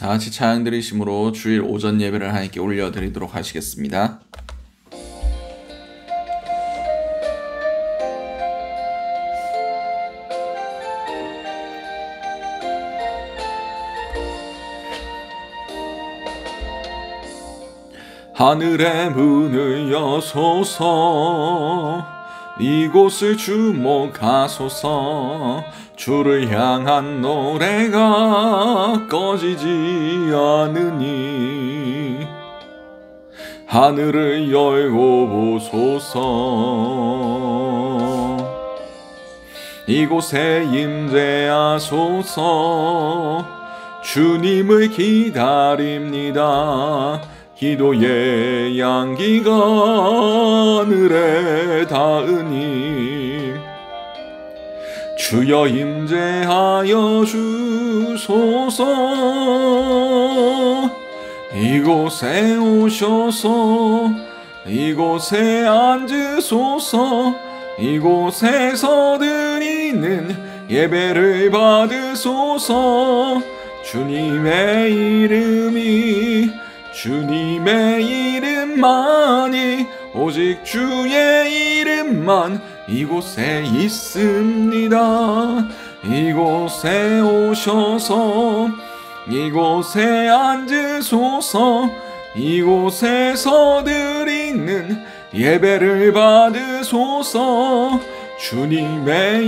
다 같이 찬양 드리심으로 주일 오전 예배를 하나님께 올려드리도록 하시겠습니다. 하늘의 문을 여소서, 이곳을 주목하소서. 주를 향한 노래가 꺼지지 않으니 하늘을 열고 보소서. 이곳에 임재하소서. 주님을 기다립니다. 기도의 양기가 하늘에 닿으니 주여 임재하여 주소서. 이곳에 오셔서 이곳에 앉으소서. 이곳에서 드리는 예배를 받으소서. 주님의 이름만이, 오직 주의 이름만 이곳에 있습니다. 이곳에 오셔서 이곳에 앉으소서. 이곳에서 드리는 예배를 받으소서. 주님의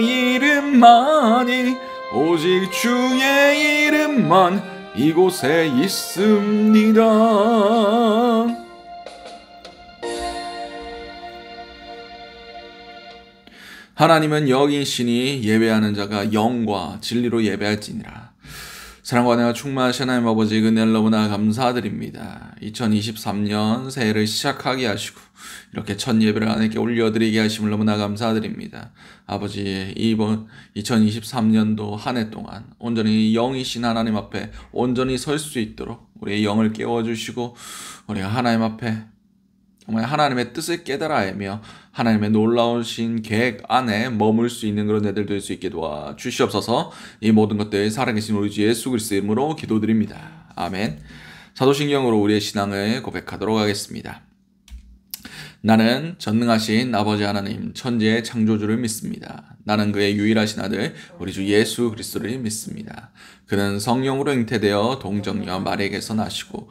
이름만이, 오직 주의 이름만 이곳에 있습니다. 하나님은 여기시니 예배하는 자가 영과 진리로 예배할지니라. 사랑과 은혜가 충만하신 하나님 아버지, 은혜를 너무나 감사드립니다. 2023년 새해를 시작하게 하시고 이렇게 첫 예배를 하나님께 올려드리게 하심을 너무나 감사드립니다. 아버지, 이번 2023년도 한 해 동안 온전히 영이신 하나님 앞에 온전히 설 수 있도록 우리의 영을 깨워주시고, 우리가 하나님 앞에 정말 하나님의 뜻을 깨달아 알며 하나님의 놀라우신 계획 안에 머물 수 있는 그런 애들 될 수 있게 도와주시옵소서. 이 모든 것들 살아계신 우리 주 예수 그리스도의 이름으로 기도드립니다. 아멘. 사도신경으로 우리의 신앙을 고백하도록 하겠습니다. 나는 전능하신 아버지 하나님 천지의 창조주를 믿습니다. 나는 그의 유일하신 아들 우리 주 예수 그리스도를 믿습니다. 그는 성령으로 잉태되어 동정녀 마리아에게서 나시고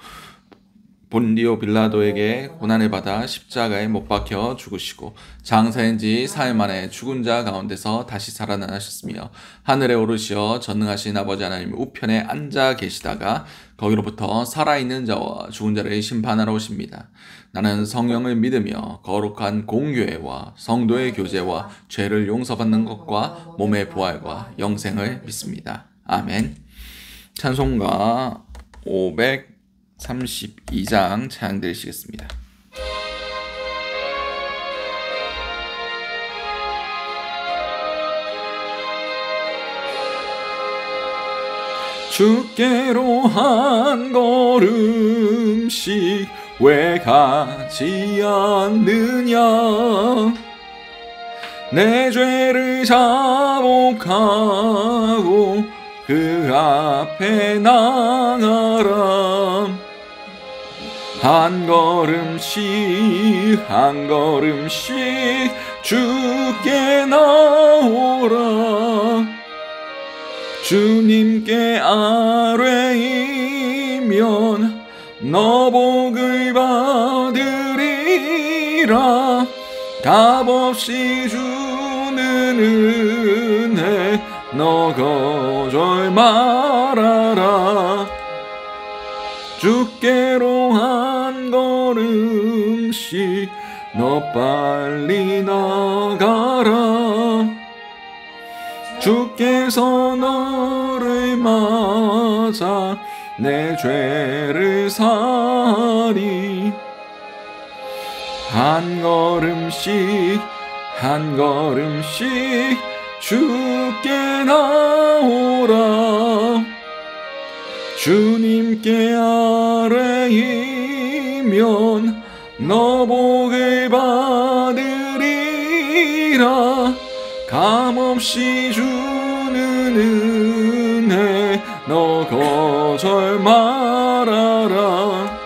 본디오 빌라도에게 고난을 받아 십자가에 못 박혀 죽으시고 장사한 지 사흘 만에 죽은 자 가운데서 다시 살아나셨으며 하늘에 오르시어 전능하신 아버지 하나님 우편에 앉아 계시다가 거기로부터 살아있는 자와 죽은 자를 심판하러 오십니다. 나는 성령을 믿으며 거룩한 공교회와 성도의 교제와 죄를 용서받는 것과 몸의 부활과 영생을 믿습니다. 아멘. 찬송가 532장 찬양 드리시겠습니다. 주께로 한 걸음씩 왜 가지 않느냐. 내 죄를 자복하고 그 앞에 나가라. 한 걸음씩 한 걸음씩 주께 나오라. 주님께 아뢰이면 너복을 받으리라. 값없이 주는 은혜 너 거절 말아라. 주께로 한 걸음씩 너 빨리 나가라. 주께서 너를 맞아 내 죄를 사리. 한 걸음씩 한 걸음씩 주께 나오라. 주님께 아뢰이면 너복을 받으리라. 값없이 주는 너 거절 말아라.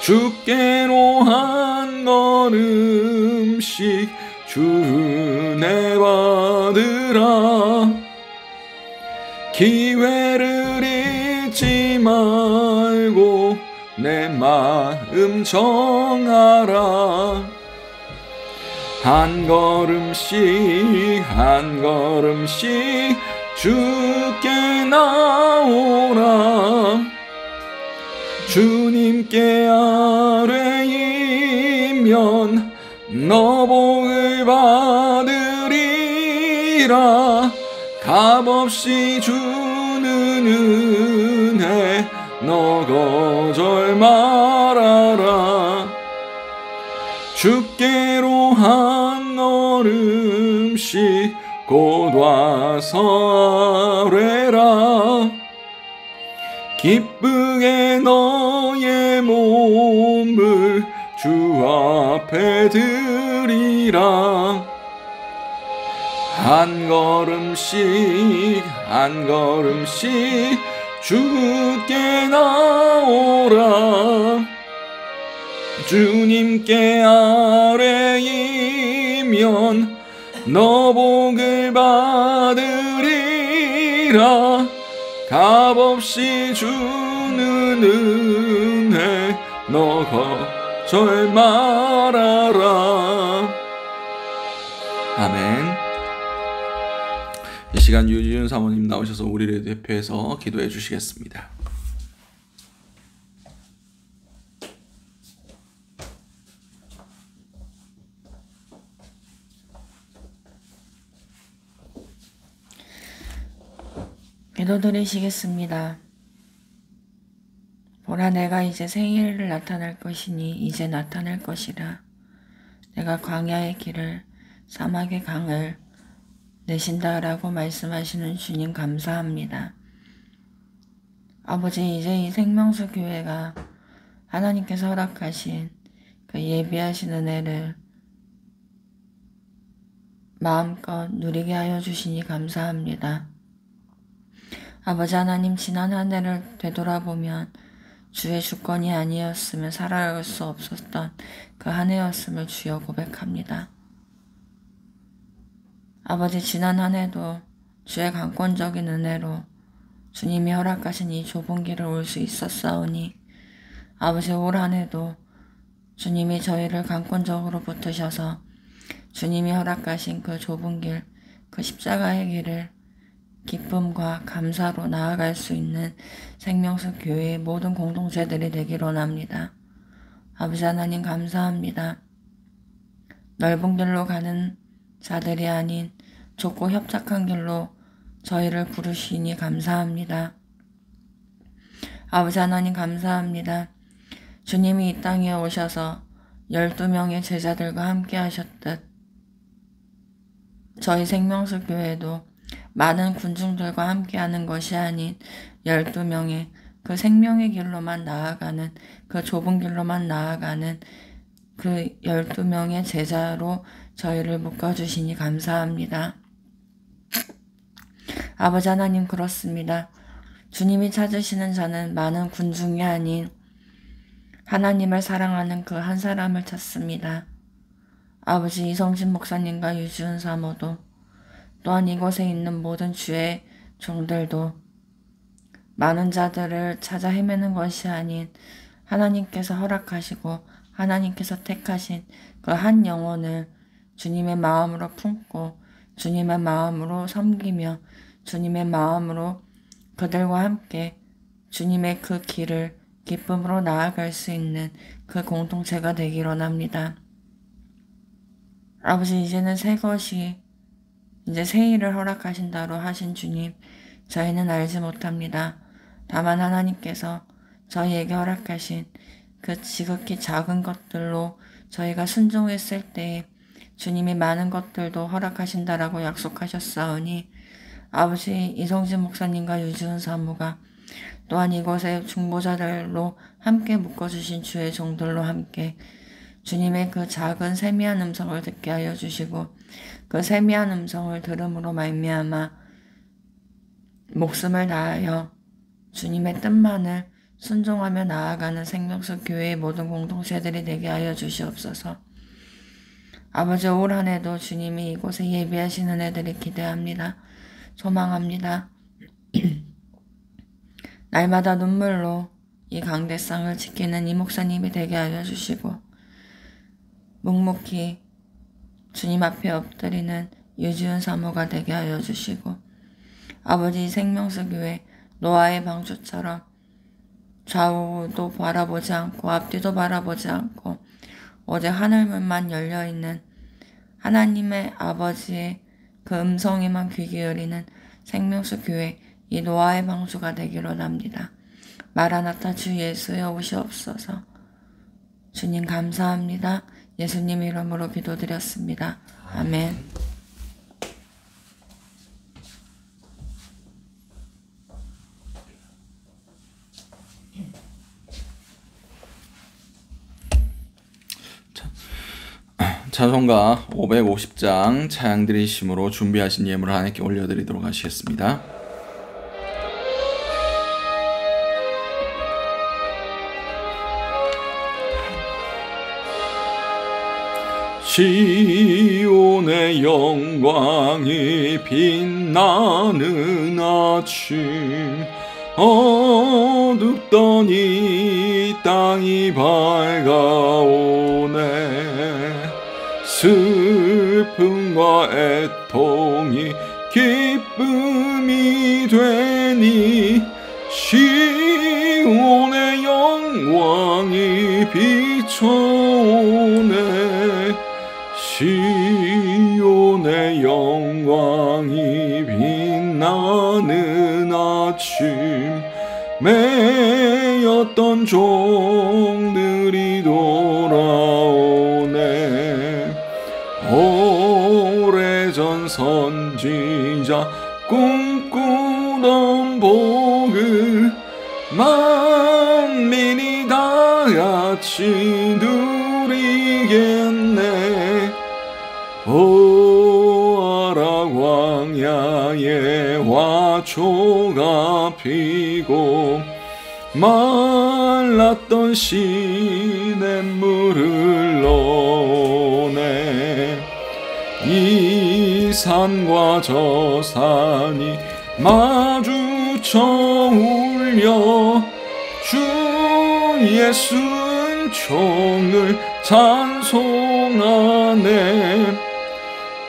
주께로 한 걸음씩 주 은혜 받으라. 기회를 잊지 말고 내 마음 정하라. 한 걸음씩 한 걸음씩 주께 나오라. 주님께 아뢰이면 너 복을 받으리라. 값없이 주는 은혜 너 거절 말아라. 주께로 한 걸음씩 곧 와서 아뢰라. 기쁘게 너의 몸을 주 앞에 드리라. 한 걸음씩 한 걸음씩 주께 나오라. 주님께 아뢰이면 너 복을 받으리라. 값없이 주는 은혜 너 거절 말아라. 아멘. 이 시간 유지윤 사모님 나오셔서 우리를 대표해서 기도해 주시겠습니다. 기도드리시겠습니다. 보라, 내가 이제 생일을 나타낼 것이니 이제 나타낼 것이라. 내가 광야의 길을 사막의 강을 내신다라고 말씀하시는 주님 감사합니다. 아버지, 이제 이 생명수 교회가 하나님께서 허락하신 그 예비하신 은혜를 마음껏 누리게 하여 주시니 감사합니다. 아버지 하나님, 지난 한 해를 되돌아보면 주의 주권이 아니었으면 살아갈 수 없었던 그 한 해였음을 주여 고백합니다. 아버지, 지난 한 해도 주의 강권적인 은혜로 주님이 허락하신 이 좁은 길을 올 수 있었사오니 아버지, 올 한 해도 주님이 저희를 강권적으로 붙으셔서 주님이 허락하신 그 좁은 길, 그 십자가의 길을 기쁨과 감사로 나아갈 수 있는 생명수 교회의 모든 공동체들이 되기를 원합니다. 아버지 하나님 감사합니다. 넓은 길로 가는 자들이 아닌 좁고 협착한 길로 저희를 부르시니 감사합니다. 아버지 하나님 감사합니다. 주님이 이 땅에 오셔서 12명의 제자들과 함께 하셨듯 저희 생명수 교회도 많은 군중들과 함께하는 것이 아닌 12명의 그 생명의 길로만 나아가는, 그 좁은 길로만 나아가는 그 12명의 제자로 저희를 묶어주시니 감사합니다. 아버지 하나님, 그렇습니다. 주님이 찾으시는 자는 많은 군중이 아닌 하나님을 사랑하는 그 한 사람을 찾습니다. 아버지, 이성진 목사님과 유지훈 사모도 또한 이곳에 있는 모든 주의 종들도 많은 자들을 찾아 헤매는 것이 아닌 하나님께서 허락하시고 하나님께서 택하신 그 한 영혼을 주님의 마음으로 품고 주님의 마음으로 섬기며 주님의 마음으로 그들과 함께 주님의 그 길을 기쁨으로 나아갈 수 있는 그 공동체가 되기를 원합니다. 아버지, 이제는 새 것이 이제 새 일을 허락하신다로 하신 주님, 저희는 알지 못합니다. 다만 하나님께서 저희에게 허락하신 그 지극히 작은 것들로 저희가 순종했을 때에 주님이 많은 것들도 허락하신다라고 약속하셨사오니 아버지, 이성진 목사님과 유지훈 사모가 또한 이곳의 중보자들로 함께 묶어주신 주의 종들로 함께 주님의 그 작은 세미한 음성을 듣게 하여 주시고 그 세미한 음성을 들음으로 말미암아 목숨을 다하여 주님의 뜻만을 순종하며 나아가는 생명수 교회의 모든 공동체들이 되게 하여 주시옵소서. 아버지, 올 한 해도 주님이 이곳에 예배하신 은혜들이 기대합니다. 소망합니다. 날마다 눈물로 이 강대상을 지키는 이 목사님이 되게 하여 주시고, 묵묵히 주님 앞에 엎드리는 유지훈 사모가 되게 하여 주시고, 아버지, 생명수 교회 노아의 방주처럼 좌우도 바라보지 않고 앞뒤도 바라보지 않고 오직 하늘문만 열려있는 하나님의 아버지의 그 음성에만 귀 기울이는 생명수 교회 이 노아의 방주가 되기로 합니다. 마라나타 주 예수여 오시옵소서. 주님 감사합니다. 예수님 이름으로 기도드렸습니다. 아멘. 찬송가 550장 차양 드리심으로 준비하신 예물을 하나님께 올려드리도록 하시겠습니다. 시온의 영광이 빛나는 아침, 어둡던 이 땅이 밝아오네. 슬픔과 애통이 기쁨이 되니 시온의 영광이 비춰오네. 시온의 영광이 빛나는 아침, 매였던 종들이 돌아오네. 오래전 선지자 꿈꾸던 복을 만민이 다같이 누리겠네. 보아라, 광야에 화초가 피고 말랐던 시냇물을 흘러오네. 이 산과 저 산이 마주쳐 울려 주 예수 은총을 찬송하네.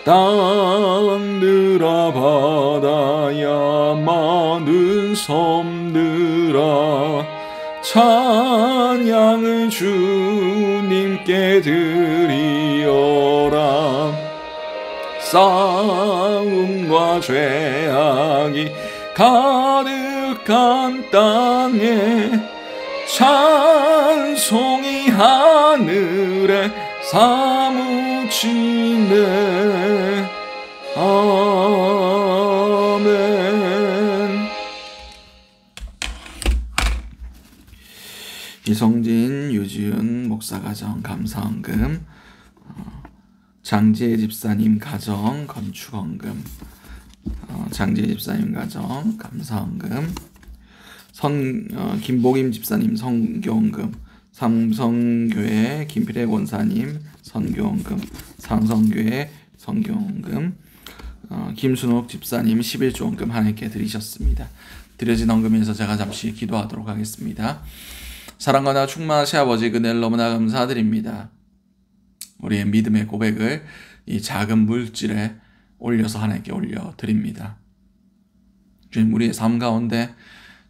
땅들아 바다야 많은 섬들아 찬양을 주님께 드리어라. 싸움과 죄악이 가득한 땅에 찬송이 하늘에 사무치네. 아멘. 이성진, 유지은 목사 가정 감사헌금, 장지혜 집사님 가정 건축헌금, 장지혜 집사님 가정 감사헌금, 김복임 집사님 선교헌금, 삼성교회 김필혜 권사님 선교헌금, 상성교회 선교헌금, 김순옥 집사님 11조 헌금 하나님께 드리셨습니다. 드려진 헌금에서 제가 잠시 기도하도록 하겠습니다. 사랑과 나 충만하신 아버지, 그늘 너무나 감사드립니다. 우리의 믿음의 고백을 이 작은 물질에 올려서 하나님께 올려드립니다. 주님, 우리의 삶 가운데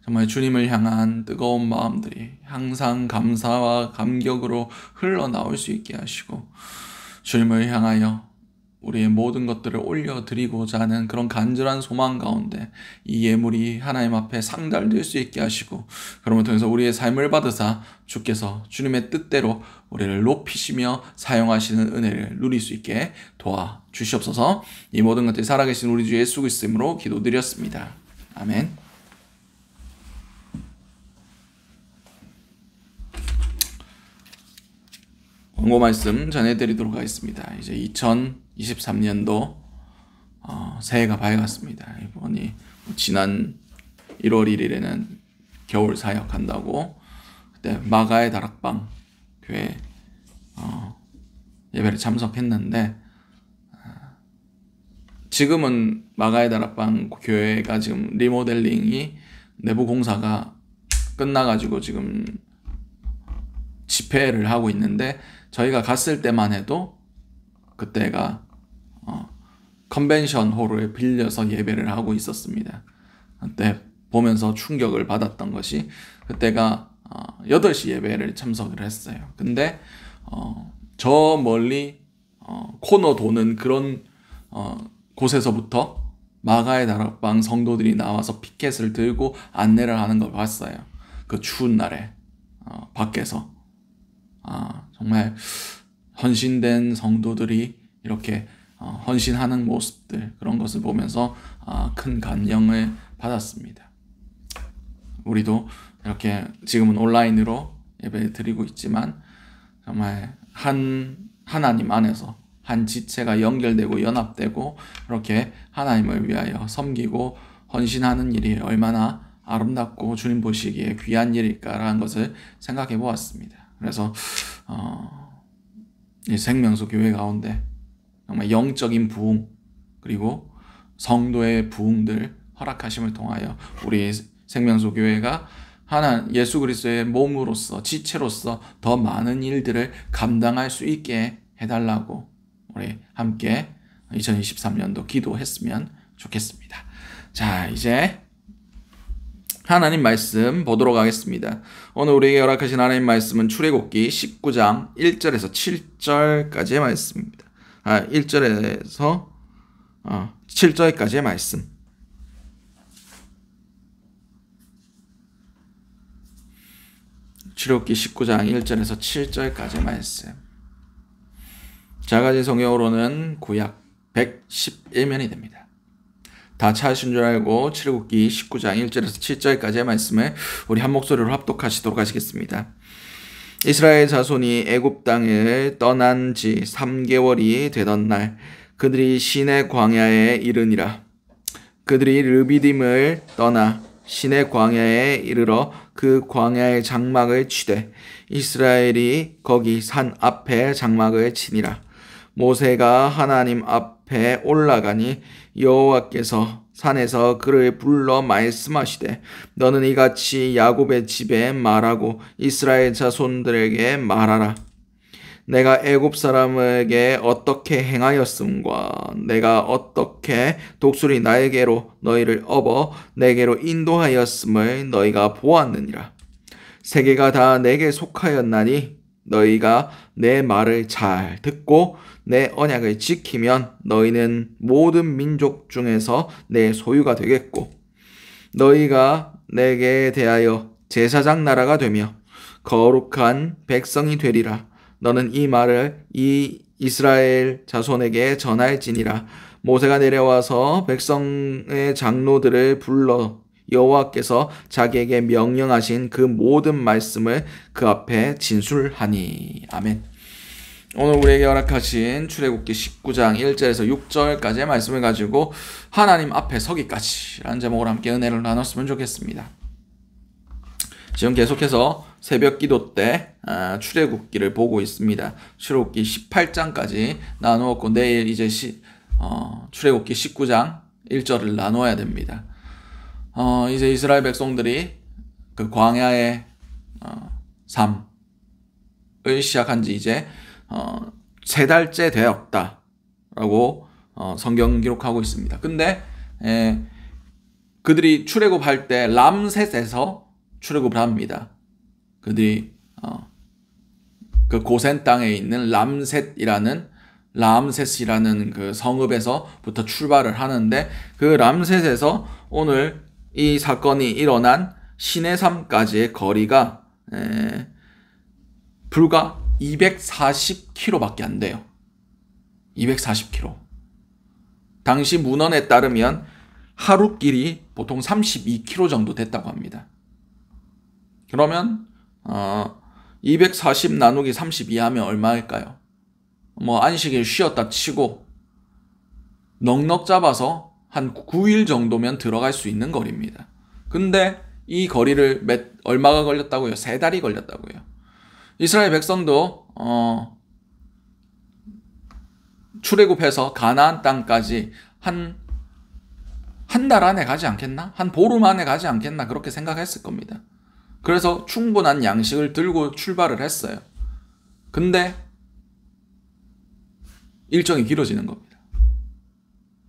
정말 주님을 향한 뜨거운 마음들이 항상 감사와 감격으로 흘러나올 수 있게 하시고, 주님을 향하여 우리의 모든 것들을 올려드리고자 하는 그런 간절한 소망 가운데 이 예물이 하나님 앞에 상달될 수 있게 하시고, 그러므로 통해서 우리의 삶을 받으사 주께서 주님의 뜻대로 우리를 높이시며 사용하시는 은혜를 누릴 수 있게 도와주시옵소서. 이 모든 것들이 살아계신 우리 주 예수 그리스도로 기도드렸습니다. 아멘. 광고 말씀 전해드리도록 하겠습니다. 이제 2023년도 새해가 밝았습니다. 이번이 지난 1월 1일에는 겨울 사역한다고 그때 마가의 다락방 교회 예배를 참석했는데, 지금은 마가의 다락방 교회가 지금 리모델링이 내부 공사가 끝나가지고 지금 집회를 하고 있는데, 저희가 갔을 때만 해도 그때가 컨벤션 홀을 빌려서 예배를 하고 있었습니다. 그때 보면서 충격을 받았던 것이, 그때가 8시 예배를 참석을 했어요. 근데 저 멀리 코너 도는 그런 곳에서부터 마가의 다락방 성도들이 나와서 피켓을 들고 안내를 하는 걸 봤어요. 그 추운 날에 밖에서. 정말 헌신된 성도들이 이렇게 헌신하는 모습들, 그런 것을 보면서 큰 감명을 받았습니다. 우리도 이렇게 지금은 온라인으로 예배를 드리고 있지만, 정말 하나님 안에서 한 지체가 연결되고 연합되고 이렇게 하나님을 위하여 섬기고 헌신하는 일이 얼마나 아름답고 주님 보시기에 귀한 일일까라는 것을 생각해 보았습니다. 그래서 이 생명수 교회 가운데 정말 영적인 부흥, 그리고 성도의 부흥들 허락하심을 통하여 우리 생명수 교회가 예수 그리스도의 몸으로서, 지체로서 더 많은 일들을 감당할 수 있게 해달라고 우리 함께 2023년도 기도했으면 좋겠습니다. 자, 이제 하나님 말씀 보도록 하겠습니다. 오늘 우리에게 허락하신 하나님 말씀은 출애굽기 19장 1절에서 7절까지의 말씀입니다. 1절에서 7절까지의 말씀. 출애굽기 19장 1절에서 7절까지의 말씀. 자가지 성경으로는 구약 111면이 됩니다. 다 찾으신 줄 알고 출애굽기 19장 1절에서 7절까지의 말씀을 우리 한 목소리로 합독하시도록 하시겠습니다. 이스라엘 자손이 애굽 땅을 떠난 지 3개월이 되던 날, 그들이 시내 광야에 이르니라. 그들이 르비딤을 떠나 시내 광야에 이르러 그 광야의 장막을 치되 이스라엘이 거기 산 앞에 장막을 치니라. 모세가 하나님 앞에 올라가니 여호와께서 산에서 그를 불러 말씀하시되 너는 이같이 야곱의 집에 말하고 이스라엘 자손들에게 말하라. 내가 애굽 사람에게 어떻게 행하였음과 내가 어떻게 독수리 날개로 너희를 업어 내게로 인도하였음을 너희가 보았느니라. 세계가 다 내게 속하였나니 너희가 내 말을 잘 듣고 내 언약을 지키면 너희는 모든 민족 중에서 내 소유가 되겠고 너희가 내게 대하여 제사장 나라가 되며 거룩한 백성이 되리라. 너는 이 말을 이 이스라엘 자손에게 전할지니라. 모세가 내려와서 백성의 장로들을 불러 여호와께서 자기에게 명령하신 그 모든 말씀을 그 앞에 진술하니. 아멘. 오늘 우리에게 허락하신 출애굽기 19장 1절에서 6절까지의 말씀을 가지고 하나님 앞에 서기까지 라는 제목으로 함께 은혜를 나눴으면 좋겠습니다. 지금 계속해서 새벽 기도 때 출애굽기를 보고 있습니다. 출애굽기 18장까지 나누었고 내일 이제 출애굽기 19장 1절을 나누어야 됩니다. 이제 이스라엘 백성들이 그 광야의 삶을 시작한 지 이제 3달째 되었다라고 성경 기록하고 있습니다. 근데 그들이 출애굽할 때 람셋에서 출애굽을 합니다. 그들이 그 고센 땅에 있는 람셋이라는 그 성읍에서부터 출발을 하는데, 그 람셋에서 오늘 이 사건이 일어난 시내산까지의 거리가 불과 240km밖에 안 돼요. 240km. 당시 문헌에 따르면 하루길이 보통 32km 정도 됐다고 합니다. 그러면 240 나누기 32 하면 얼마일까요? 안식일 쉬었다 치고 넉넉 잡아서 한 9일 정도면 들어갈 수 있는 거리입니다. 근데 이 거리를 얼마가 걸렸다고요? 3달이 걸렸다고요. 이스라엘 백성도 출애굽해서 가나안 땅까지 한 달 안에 가지 않겠나? 한 보름 안에 가지 않겠나? 그렇게 생각했을 겁니다. 그래서 충분한 양식을 들고 출발을 했어요. 근데 일정이 길어지는 겁니다.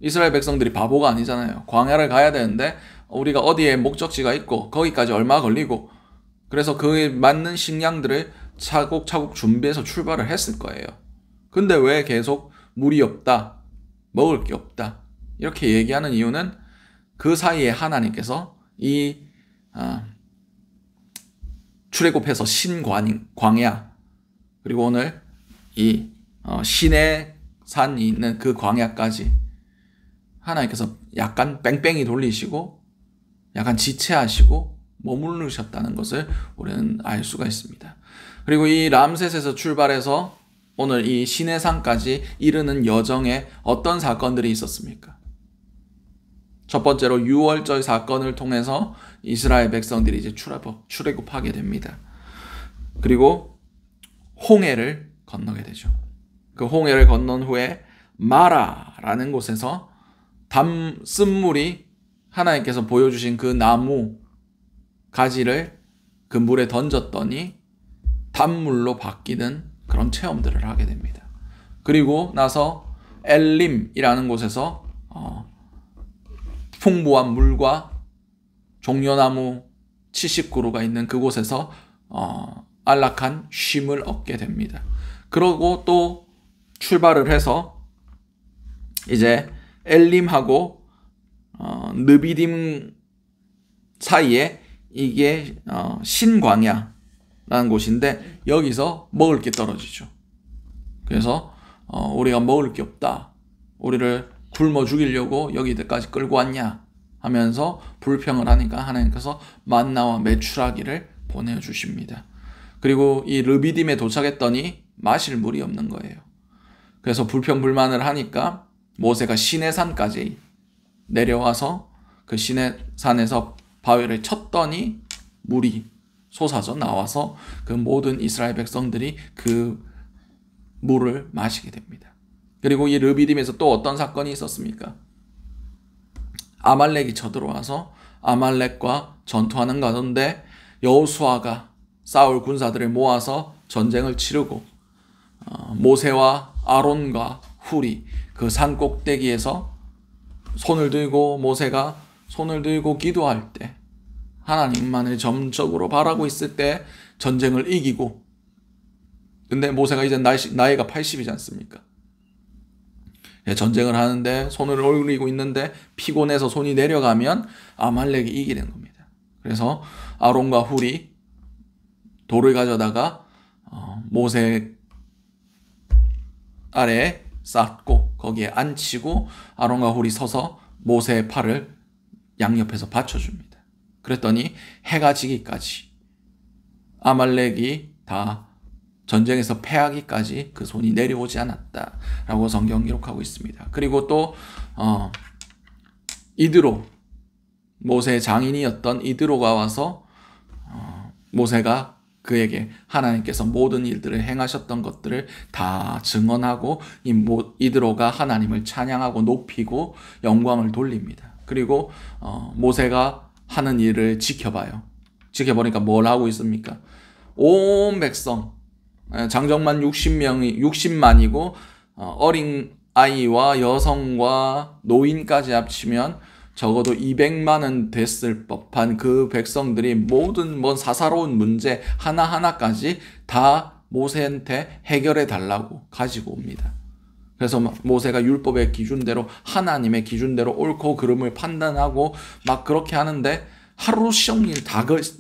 이스라엘 백성들이 바보가 아니잖아요. 광야를 가야 되는데 우리가 어디에 목적지가 있고 거기까지 얼마 걸리고, 그래서 그에 맞는 식량들을 차곡차곡 준비해서 출발을 했을 거예요. 근데 왜 계속 물이 없다, 먹을 게 없다 이렇게 얘기하는 이유는 그 사이에 하나님께서 이 출애굽해서 광야, 그리고 오늘 이 시내산이 있는 그 광야까지 하나님께서 약간 뺑뺑이 돌리시고 약간 지체하시고 머무르셨다는 것을 우리는 알 수가 있습니다. 그리고 이 람셋에서 출발해서 오늘 이 시내산까지 이르는 여정에 어떤 사건들이 있었습니까? 첫 번째로 유월절 사건을 통해서 이스라엘 백성들이 이제 출애굽하게 됩니다. 그리고 홍해를 건너게 되죠. 그 홍해를 건넌 후에 마라라는 곳에서 쓴물이 하나님께서 보여주신 그 나무 가지를 그 물에 던졌더니 단물로 바뀌는 그런 체험들을 하게 됩니다. 그리고 나서 엘림이라는 곳에서 풍부한 물과 종려나무 70그루가 있는 그곳에서 안락한 쉼을 얻게 됩니다. 그러고 또 출발을 해서 이제 엘림하고 느비딤 사이에 이게 신광야라는 곳인데 여기서 먹을 게 떨어지죠. 그래서 우리가 먹을 게 없다, 우리를 굶어 죽이려고 여기까지 끌고 왔냐 하면서 불평을 하니까 하나님께서 만나와 메추라기를 보내주십니다. 그리고 이 르비딤에 도착했더니 마실 물이 없는 거예요. 그래서 불평불만을 하니까 모세가 시내산까지 내려와서 그 시내산에서 바위를 쳤더니 물이 솟아져 나와서 그 모든 이스라엘 백성들이 그 물을 마시게 됩니다. 그리고 이 르비딤에서 또 어떤 사건이 있었습니까? 아말렉이 쳐들어와서 아말렉과 전투하는 가운데 여호수아가 사울 군사들을 모아서 전쟁을 치르고 모세와 아론과 훌이 그 산 꼭대기에서 손을 들고 모세가 손을 들고 기도할 때 하나님만을 점적으로 바라고 있을 때 전쟁을 이기고, 근데 모세가 이제 나이가 80이지 않습니까? 전쟁을 하는데 손을 올리고 있는데 피곤해서 손이 내려가면 아말렉이 이기는 겁니다. 그래서 아론과 훌이 돌을 가져다가 모세 아래에 쌓고 거기에 앉히고 아론과 훌이 서서 모세의 팔을 양옆에서 받쳐줍니다. 그랬더니 해가 지기까지 아말렉이 다 전쟁에서 패하기까지 그 손이 내려오지 않았다라고 성경 기록하고 있습니다. 그리고 또 이드로, 모세의 장인이었던 이드로가 와서 모세가 그에게 하나님께서 모든 일들을 행하셨던 것들을 다 증언하고 이드로가 하나님을 찬양하고 높이고 영광을 돌립니다. 그리고 모세가 하는 일을 지켜봐요. 지켜보니까 뭘 하고 있습니까? 온 백성, 장정만 60만이고 어린 아이와 여성과 노인까지 합치면 적어도 200만은 됐을 법한 그 백성들이 모든 사사로운 문제 하나하나까지 다 모세한테 해결해 달라고 가지고 옵니다. 그래서 모세가 율법의 기준대로 하나님의 기준대로 옳고 그름을 판단하고 막 그렇게 하는데 하루 종일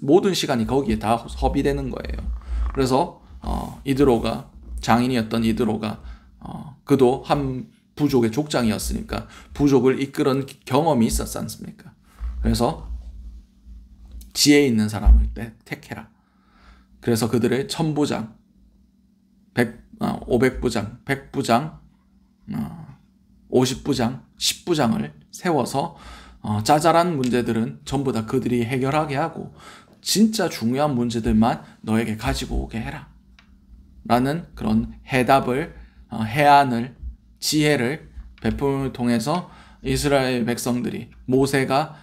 모든 시간이 거기에 다 허비되는 거예요. 그래서 이드로가, 장인이었던 이드로가 그도 한 부족의 족장이었으니까 부족을 이끄는 경험이 있었지 않습니까? 그래서 지혜 있는 사람을 택해라. 그래서 그들을 1000부장, 500부장, 100부장, 50부장, 10부장을 세워서 짜잘한 문제들은 전부 다 그들이 해결하게 하고 진짜 중요한 문제들만 너에게 가지고 오게 해라 라는 그런 해답을, 해안을, 지혜를 베풀음을 통해서 이스라엘 백성들이 모세가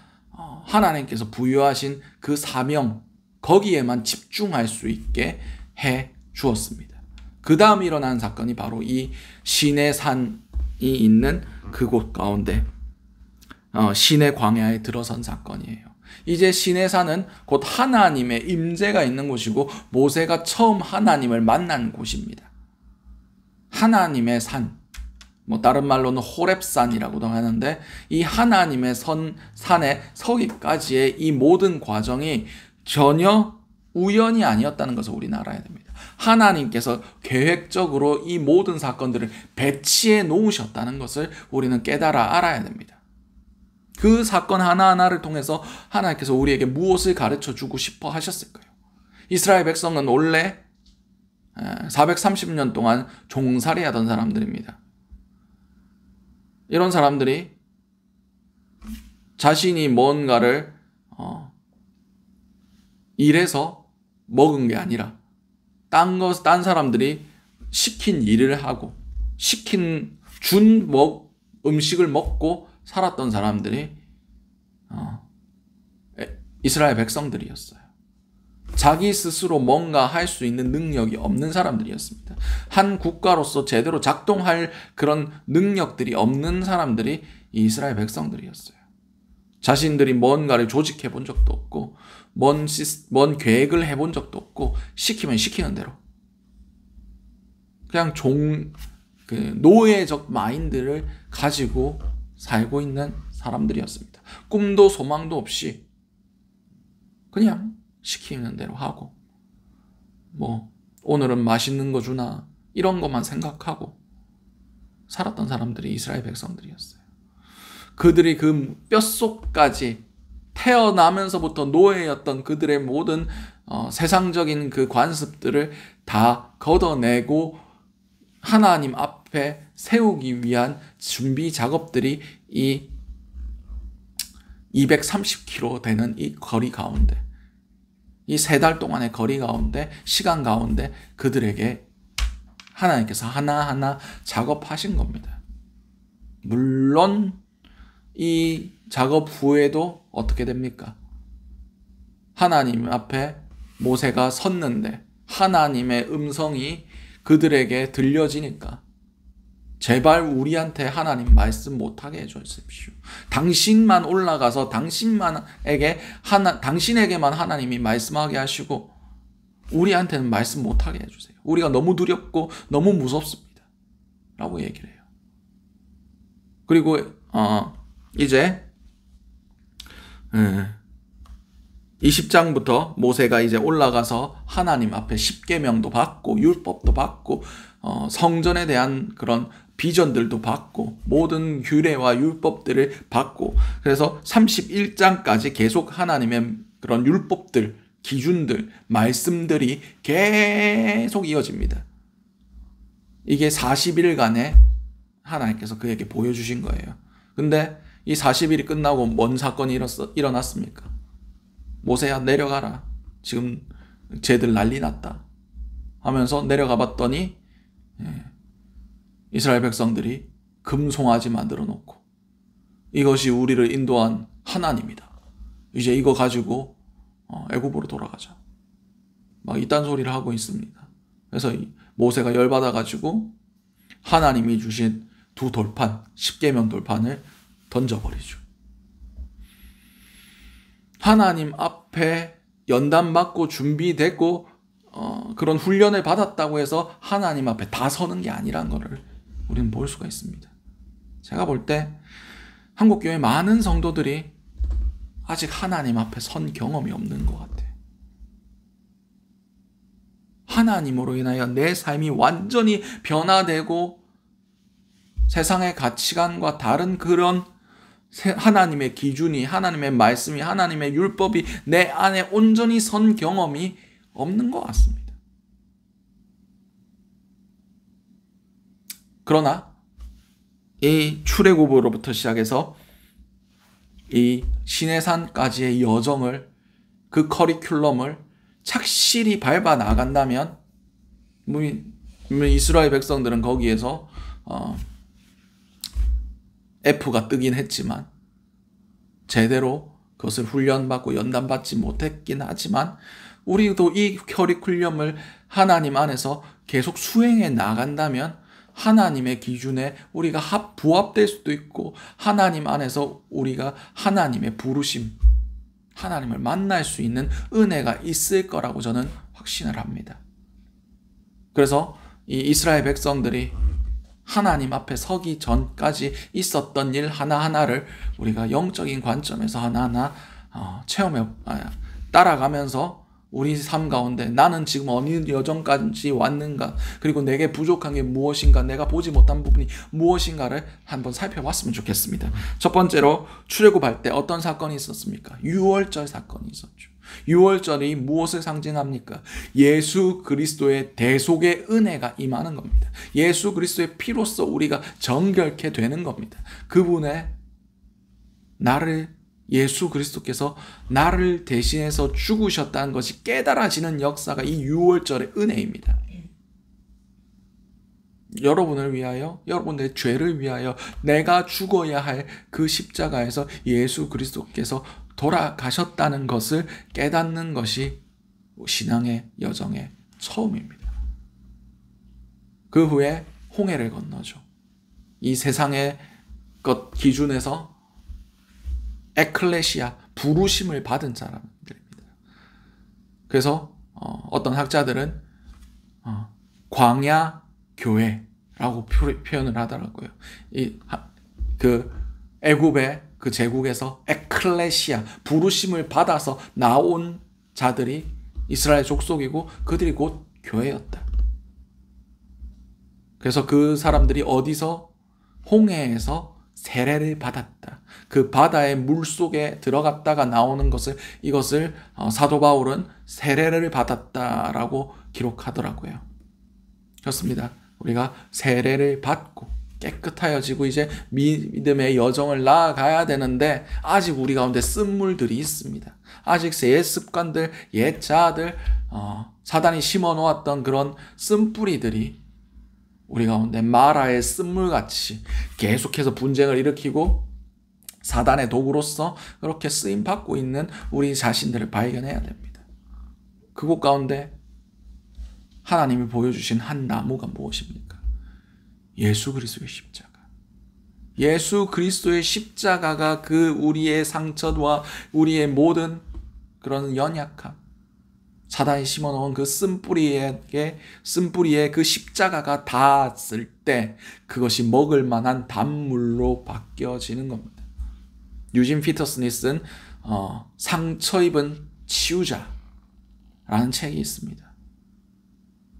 하나님께서 부여하신 그 사명 거기에만 집중할 수 있게 해 주었습니다. 그 다음 일어난 사건이 바로 이 시내 산이 있는 그곳 가운데 시내 광야에 들어선 사건이에요. 이제 시내 산은 곧 하나님의 임재가 있는 곳이고 모세가 처음 하나님을 만난 곳입니다. 하나님의 산, 다른 말로는 호렙산이라고도 하는데 이 하나님의 산에 서기까지의 이 모든 과정이 전혀 우연이 아니었다는 것을 우리는 알아야 됩니다. 하나님께서 계획적으로 이 모든 사건들을 배치해 놓으셨다는 것을 우리는 깨달아 알아야 됩니다. 그 사건 하나하나를 통해서 하나님께서 우리에게 무엇을 가르쳐 주고 싶어 하셨을까요? 이스라엘 백성은 원래 430년 동안 종살이 하던 사람들입니다. 이런 사람들이 자신이 뭔가를 일해서 먹은 게 아니라 딴 사람들이 시킨 일을 하고 준 음식을 먹고 살았던 사람들이 이스라엘 백성들이었어요. 자기 스스로 뭔가 할 수 있는 능력이 없는 사람들이었습니다. 한 국가로서 제대로 작동할 그런 능력들이 없는 사람들이 이스라엘 백성들이었어요. 자신들이 뭔가를 조직해 본 적도 없고 뭔 계획을 해본 적도 없고 시키면 시키는 대로 그냥 노예적 마인드를 가지고 살고 있는 사람들이었습니다. 꿈도 소망도 없이 그냥 시키는 대로 하고 오늘은 맛있는 거 주나 이런 것만 생각하고 살았던 사람들이 이스라엘 백성들이었어요. 그들이 그 뼛속까지 태어나면서부터 노예였던 그들의 모든 세상적인 그 관습들을 다 걷어내고 하나님 앞에 세우기 위한 준비 작업들이 이 230km 되는 이 거리 가운데, 이 3달 동안의 거리 가운데, 시간 가운데 그들에게 하나님께서 하나하나 작업하신 겁니다. 물론 이 작업 후에도 어떻게 됩니까? 하나님 앞에 모세가 섰는데 하나님의 음성이 그들에게 들려지니까 제발 우리한테 하나님 말씀 못하게 해주십시오. 당신만 올라가서 당신에게만 하나님이 말씀하게 하시고 우리한테는 말씀 못하게 해주세요. 우리가 너무 두렵고 너무 무섭습니다. 라고 얘기를 해요. 그리고 이제 20장부터 모세가 이제 올라가서 하나님 앞에 십계명도 받고 율법도 받고 성전에 대한 그런 비전들도 받고 모든 규례와 율법들을 받고 그래서 31장까지 계속 하나님의 그런 율법들, 기준들, 말씀들이 계속 이어집니다. 이게 40일간에 하나님께서 그에게 보여주신 거예요. 근데 이 40일이 끝나고 뭔 사건이 일어났습니까? 모세야 내려가라. 지금 쟤들 난리 났다. 하면서 내려가 봤더니 이스라엘 백성들이 금송아지 만들어 놓고 이것이 우리를 인도한 하나님이다. 이제 이거 가지고 애굽으로 돌아가자. 막 이딴 소리를 하고 있습니다. 그래서 모세가 열받아 가지고 하나님이 주신 2돌판, 십계명 돌판을 던져버리죠. 하나님 앞에 연단받고 준비됐고 그런 훈련을 받았다고 해서 하나님 앞에 다 서는 게 아니라는 것을 우리는 볼 수가 있습니다. 제가 볼 때 한국교회 많은 성도들이 아직 하나님 앞에 선 경험이 없는 것 같아요. 하나님으로 인하여 내 삶이 완전히 변화되고 세상의 가치관과 다른 그런 하나님의 기준이, 하나님의 말씀이, 하나님의 율법이 내 안에 온전히 선 경험이 없는 것 같습니다. 그러나 이 출애굽으로부터 시작해서 이 시내산까지의 여정을, 그 커리큘럼을 착실히 밟아 나간다면 이스라엘 백성들은 거기에서 F가 뜨긴 했지만 제대로 그것을 훈련받고 연단받지 못했긴 하지만 우리도 이 커리큘럼을 하나님 안에서 계속 수행해 나간다면 하나님의 기준에 우리가 부합될 수도 있고 하나님 안에서 우리가 하나님의 부르심, 하나님을 만날 수 있는 은혜가 있을 거라고 저는 확신을 합니다. 그래서 이 이스라엘 백성들이 하나님 앞에 서기 전까지 있었던 일 하나하나를 우리가 영적인 관점에서 하나하나 따라가면서 우리 삶 가운데 나는 지금 어느 여정까지 왔는가, 그리고 내게 부족한 게 무엇인가, 내가 보지 못한 부분이 무엇인가를 한번 살펴봤으면 좋겠습니다. 첫 번째로 출애굽할 때 어떤 사건이 있었습니까? 유월절 사건이 있었죠. 유월절이 무엇을 상징합니까? 예수 그리스도의 대속의 은혜가 임하는 겁니다. 예수 그리스도의 피로써 우리가 정결케 되는 겁니다. 그분의 예수 그리스도께서 나를 대신해서 죽으셨다는 것이 깨달아지는 역사가 이 유월절의 은혜입니다. 여러분을 위하여, 여러분의 죄를 위하여 내가 죽어야 할 그 십자가에서 예수 그리스도께서 돌아가셨다는 것을 깨닫는 것이 신앙의 여정의 처음입니다. 그 후에 홍해를 건너죠. 이 세상의 것 기준에서 에클레시아, 부르심을 받은 사람들입니다. 그래서 어떤 학자들은 광야 교회라고 표현을 하더라고요. 그 애굽의 그 제국에서 에클레시아, 부르심을 받아서 나온 자들이 이스라엘 족속이고 그들이 곧 교회였다. 그래서 그 사람들이 어디서? 홍해에서 세례를 받았다. 그 바다의 물 속에 들어갔다가 나오는 이것을 사도 바울은 세례를 받았다라고 기록하더라고요. 그렇습니다. 우리가 세례를 받고 깨끗하여지고 이제 믿음의 여정을 나아가야 되는데 아직 우리 가운데 쓴물들이 있습니다. 아직 옛 습관들, 옛 자아들, 사단이 심어놓았던 그런 쓴뿌리들이 우리 가운데 마라의 쓴물같이 계속해서 분쟁을 일으키고 사단의 도구로서 그렇게 쓰임받고 있는 우리 자신들을 발견해야 됩니다. 그곳 가운데 하나님이 보여주신 한 나무가 무엇입니까? 예수 그리스도의 십자가. 예수 그리스도의 십자가가 그 우리의 상처와 우리의 모든 그런 연약함, 사단이 심어놓은 그 쓴뿌리에 그 십자가가 닿았을 때 그것이 먹을 만한 단물로 바뀌어지는 겁니다. 유진 피터슨이 쓴 상처 입은 치유자라는 책이 있습니다.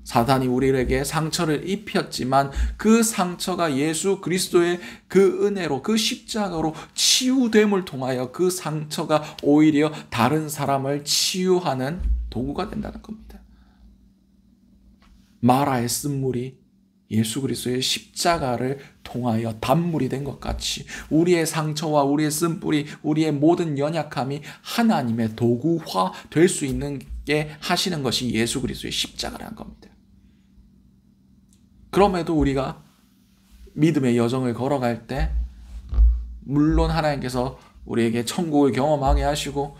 사단이 우리에게 상처를 입혔지만 그 상처가 예수 그리스도의 그 은혜로, 그 십자가로 치유됨을 통하여 그 상처가 오히려 다른 사람을 치유하는 도구가 된다는 겁니다. 마라의 쓴물이 예수 그리스도의 십자가를 통하여 단물이 된 것 같이 우리의 상처와 우리의 쓴뿌리, 우리의 모든 연약함이 하나님의 도구화 될 수 있는 게 하시는 것이 예수 그리스도의 십자가라는 겁니다. 그럼에도 우리가 믿음의 여정을 걸어갈 때 물론 하나님께서 우리에게 천국을 경험하게 하시고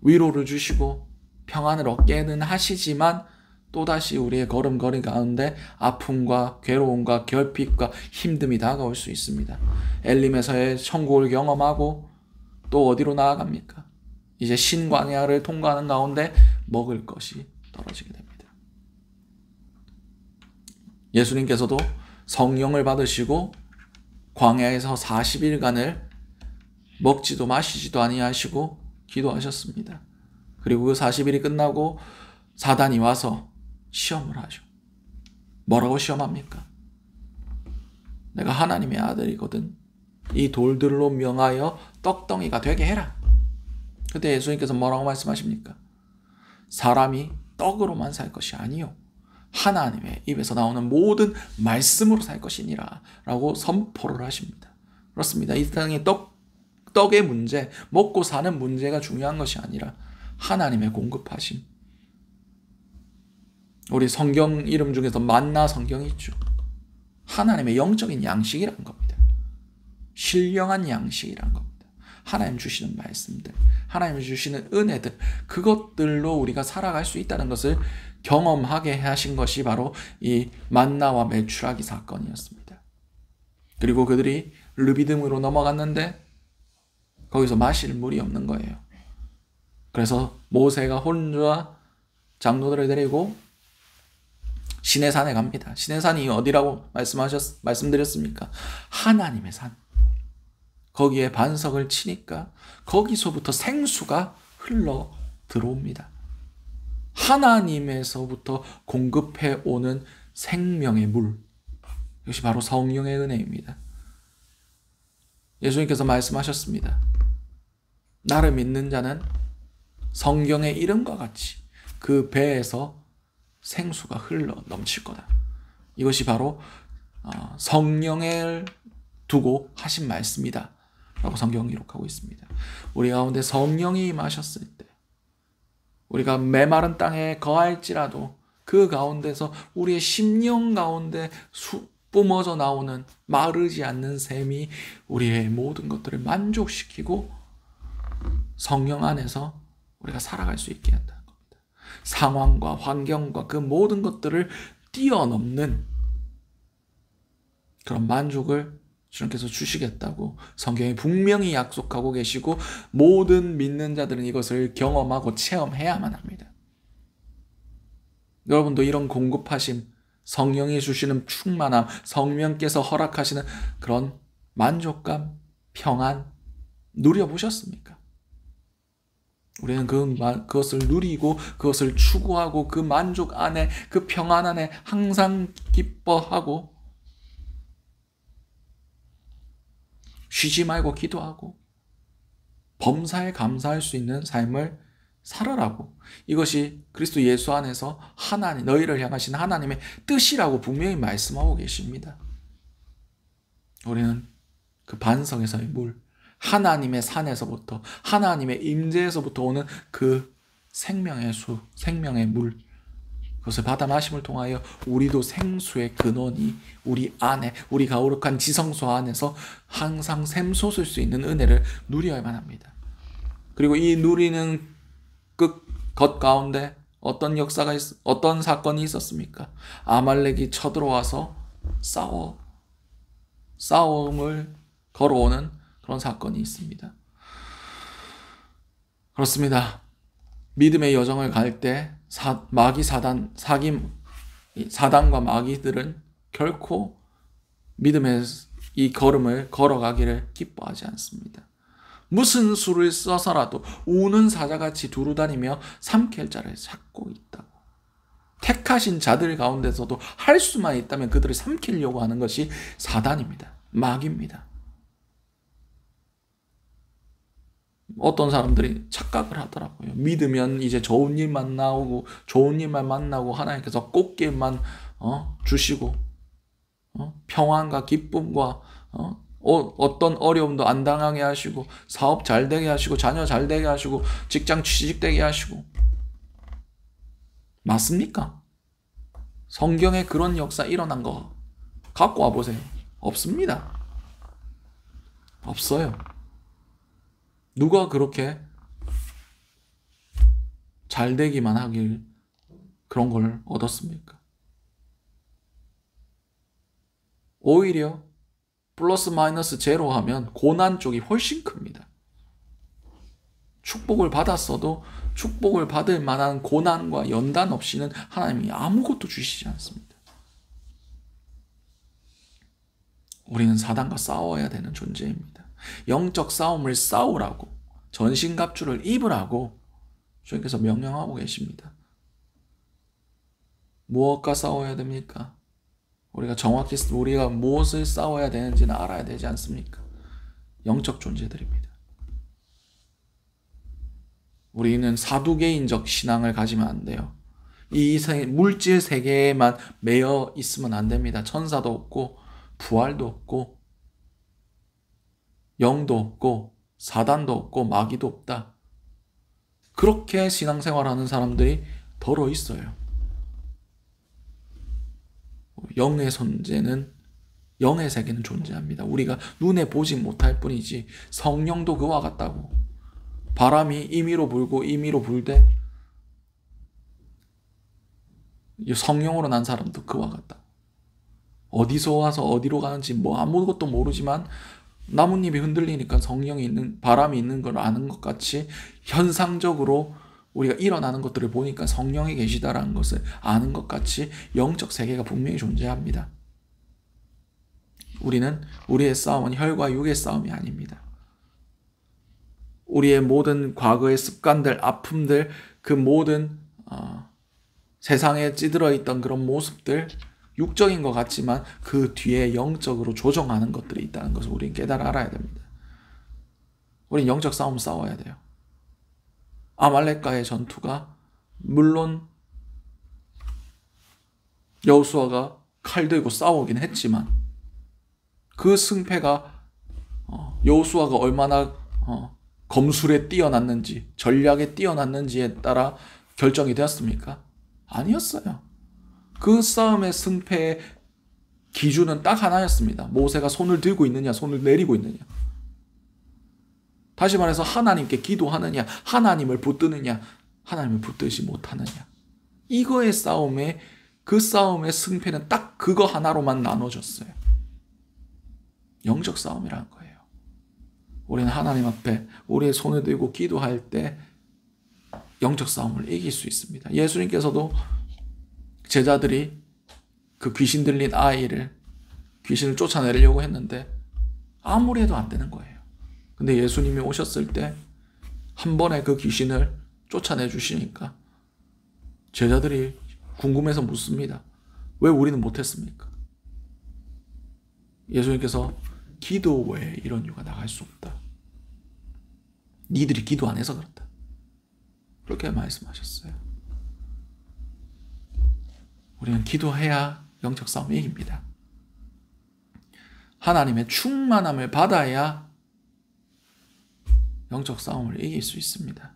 위로를 주시고 평안을 얻게는 하시지만 또다시 우리의 걸음걸이 가운데 아픔과 괴로움과 결핍과 힘듦이 다가올 수 있습니다. 엘림에서의 천국을 경험하고 또 어디로 나아갑니까? 이제 신광야를 통과하는 가운데 먹을 것이 떨어지게 됩니다. 예수님께서도 성령을 받으시고 광야에서 40일간을 먹지도 마시지도 아니하시고 기도하셨습니다. 그리고 그 40일이 끝나고 사단이 와서 시험을 하죠. 뭐라고 시험합니까? 내가 하나님의 아들이거든. 이 돌들로 명하여 떡덩이가 되게 해라. 그때 예수님께서 뭐라고 말씀하십니까? 사람이 떡으로만 살 것이 아니요 하나님의 입에서 나오는 모든 말씀으로 살 것이니라 라고 선포를 하십니다. 그렇습니다. 이 땅의 떡 떡의 문제, 먹고 사는 문제가 중요한 것이 아니라 하나님의 공급하심. 우리 성경 이름 중에서 만나 성경이 있죠. 하나님의 영적인 양식이라는 겁니다. 신령한 양식이라는 겁니다. 하나님 주시는 말씀들, 하나님 주시는 은혜들, 그것들로 우리가 살아갈 수 있다는 것을 경험하게 하신 것이 바로 이 만나와 메추라기 사건이었습니다. 그리고 그들이 르비딤으로 넘어갔는데 거기서 마실 물이 없는 거예요. 그래서 모세가 혼자 장로들을 데리고 시내산에 갑니다. 시내산이 어디라고 말씀드렸습니까? 하나님의 산. 거기에 반석을 치니까 거기서부터 생수가 흘러 들어옵니다. 하나님에서부터 공급해 오는 생명의 물. 이것이 바로 성령의 은혜입니다. 예수님께서 말씀하셨습니다. 나를 믿는 자는 성경의 이름과 같이 그 배에서 생수가 흘러 넘칠 거다. 이것이 바로 성령을 두고 하신 말씀이다 라고 성경이 기록하고 있습니다. 우리 가운데 성령이 임하셨을 때 우리가 메마른 땅에 거할지라도 그 가운데서 우리의 심령 가운데 뿜어져 나오는 마르지 않는 샘이 우리의 모든 것들을 만족시키고 성령 안에서 우리가 살아갈 수 있게 한다는 겁니다. 상황과 환경과 그 모든 것들을 뛰어넘는 그런 만족을 주님께서 주시겠다고 성경이 분명히 약속하고 계시고 모든 믿는 자들은 이것을 경험하고 체험해야만 합니다. 여러분도 이런 공급하심, 성령이 주시는 충만함, 성령께서 허락하시는 그런 만족감, 평안 누려보셨습니까? 우리는 그것을 누리고 그것을 추구하고 그 만족 안에 그 평안 안에 항상 기뻐하고 쉬지 말고 기도하고 범사에 감사할 수 있는 삶을 살아라고, 이것이 그리스도 예수 안에서 하나님, 너희를 향하신 하나님의 뜻이라고 분명히 말씀하고 계십니다. 우리는 그 반석에서의 물, 하나님의 산에서부터, 하나님의 임재에서부터 오는 그 생명의 수, 생명의 물, 그것을 받아 마심을 통하여 우리도 생수의 근원이 우리 안에, 우리 거룩한 지성소 안에서 항상 샘솟을 수 있는 은혜를 누려야만 합니다. 그리고 이 누리는 것 가운데 어떤 사건이 있었습니까? 아말렉이 쳐들어와서 싸움을 걸어오는 그런 사건이 있습니다. 그렇습니다. 믿음의 여정을 갈 때 사단과 마귀들은 결코 믿음의 이 걸음을 걸어가기를 기뻐하지 않습니다. 무슨 수를 써서라도 우는 사자같이 두루다니며 삼킬 자를 찾고 있다고. 택하신 자들 가운데서도 할 수만 있다면 그들을 삼키려고 하는 것이 사단입니다. 마귀입니다. 어떤 사람들이 착각을 하더라고요. 믿으면 이제 좋은 일만 나오고 좋은 일만 만나고 하나님께서 꽃길만 주시고 평안과 기쁨과 어떤 어려움도 안 당하게 하시고 사업 잘 되게 하시고 자녀 잘 되게 하시고 직장 취직되게 하시고, 맞습니까? 성경에 그런 역사 일어난 거 갖고 와보세요. 없습니다. 없어요. 누가 그렇게 잘 되기만 하길 그런 걸 얻었습니까? 오히려 플러스 마이너스 제로 하면 고난 쪽이 훨씬 큽니다. 축복을 받았어도 축복을 받을 만한 고난과 연단 없이는 하나님이 아무것도 주시지 않습니다. 우리는 사단과 싸워야 되는 존재입니다. 영적 싸움을 싸우라고, 전신갑주를 입으라고 주님께서 명령하고 계십니다. 무엇과 싸워야 됩니까? 우리가 정확히 우리가 무엇을 싸워야 되는지는 알아야 되지 않습니까? 영적 존재들입니다. 우리는 사두개인적 신앙을 가지면 안 돼요. 이 물질 세계에만 매여 있으면 안 됩니다. 천사도 없고 부활도 없고 영도 없고 사단도 없고 마귀도 없다. 그렇게 신앙생활하는 사람들이 더러 있어요. 영의 존재는, 영의 세계는 존재합니다. 우리가 눈에 보지 못할 뿐이지 성령도 그와 같다고. 바람이 임의로 불고 임의로 불되 성령으로 난 사람도 그와 같다. 어디서 와서 어디로 가는지 아무것도 모르지만 나뭇잎이 흔들리니까 성령이 있는, 바람이 있는 걸 아는 것 같이 현상적으로 우리가 일어나는 것들을 보니까 성령이 계시다라는 것을 아는 것 같이 영적 세계가 분명히 존재합니다. 우리의 싸움은 혈과 육의 싸움이 아닙니다. 우리의 모든 과거의 습관들, 아픔들, 그 모든 세상에 찌들어 있던 그런 모습들, 육적인 것 같지만 그 뒤에 영적으로 조정하는 것들이 있다는 것을 우리는 깨달아 알아야 됩니다. 우리는 영적 싸움 싸워야 돼요. 아말렉과의 전투가 물론 여호수아가 칼 들고 싸우긴 했지만 그 승패가 여호수아가 얼마나 검술에 뛰어났는지, 전략에 뛰어났는지에 따라 결정이 되었습니까? 아니었어요. 그 싸움의 승패의 기준은 딱 하나였습니다. 모세가 손을 들고 있느냐, 손을 내리고 있느냐. 다시 말해서 하나님께 기도하느냐, 하나님을 붙드느냐, 하나님을 붙들지 못하느냐. 이거의 그 싸움의 승패는 딱 그거 하나로만 나눠졌어요. 영적 싸움이라는 거예요. 우리는 하나님 앞에 우리의 손을 들고 기도할 때 영적 싸움을 이길 수 있습니다. 예수님께서도 제자들이 그 귀신 들린 귀신을 쫓아내려고 했는데 아무리 해도 안 되는 거예요. 근데 예수님이 오셨을 때 한 번에 그 귀신을 쫓아내 주시니까 제자들이 궁금해서 묻습니다. 왜 우리는 못했습니까? 예수님께서 기도 외에 이런 유가 나갈 수 없다. 니들이 기도 안 해서 그렇다. 그렇게 말씀하셨어요. 우리는 기도해야 영적 싸움을 이깁니다. 하나님의 충만함을 받아야 영적 싸움을 이길 수 있습니다.